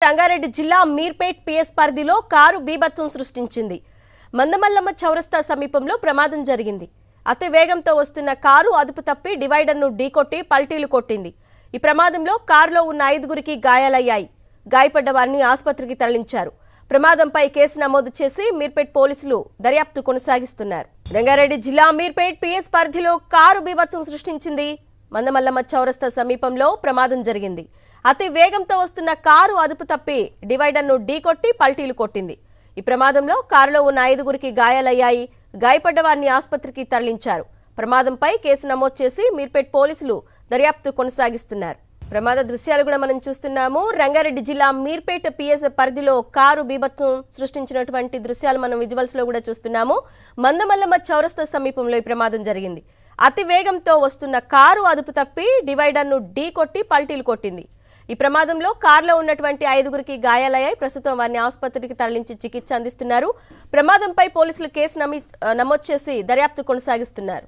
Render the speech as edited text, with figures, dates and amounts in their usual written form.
రంగారెడ్డి జిల్లా మీర్పేట్ పిఎస్ పరిధిలో కారు బీభత్సం సృష్టించింది. మందమల్లమ్మ చౌరస్తా సమీపంలో ప్రమాదం జరిగింది. అతి వేగంతో వస్తున్న కారు అదుపు తప్పి డివైడర్ను ఢీకొట్టి పల్టీలు కొట్టింది. ఈ ప్రమాదంలో కారులో ఉన్న 5గురికి గాయాలయ్యాయి. గాయపడ్డ వారిని ఆసుపత్రికి తరలించారు. ప్రమాదంపై కేసు నమోదు చేసి మీర్పేట్ పోలీసులు దర్యాప్తు కొనసాగిస్తున్నారు. రంగారెడ్డి జిల్లా మీర్పేట్ పిఎస్ పరిధిలో కారు బీభత్సం సృష్టించింది. మందమల్లమ్మ చౌరస్తా సమీపంలో ప్రమాదం జరిగింది. అతి వేగంతో వస్తున్న కారు అదుపు తప్పి డివైడర్ను ఢీకొట్టి పల్టీలు కొట్టింది. ఈ ప్రమాదంలో కారులో ఉన్న 5గురికి గాయాలయ్యాయి. గాయపడ్డ వారిని ఆసుపత్రికి తరలించారు. ప్రమాదంపై కేసు నమోదు చేసి మీర్పేట్ పోలీసులు దర్యాప్తు కొనసాగిస్తున్నారు. ప్రమాద దృశ్యాలు కూడా మనం చూస్తున్నాము. రంగారెడ్డి జిల్లా మీర్పేట్ పిఎస్ పరిధిలో కారు బీభత్సం సృష్టించినటువంటి దృశ్యాలు మనం విజువల్స్ లో కూడా చూస్తున్నాము. మందమల్లమ్మ చౌరస్తా సమీపంలో ఈ ప్రమాదం జరిగింది. అతి వేగంతో వస్తున్న కారు అదుపు తప్పి డివైడర్ను ఢీకొట్టి పల్టీలు కొట్టింది. ఈ ప్రమాదంలో కారులో ఉన్నటువంటి 5గురికి గాయాలయ్యాయి. ప్రస్తుతం వారిని ఆసుపత్రికి తరలించి చికిత్స అందిస్తున్నారు. ప్రమాదంపై పోలీసులు కేసు నమోదు చేసి దర్యాప్తు కొనసాగిస్తున్నారు.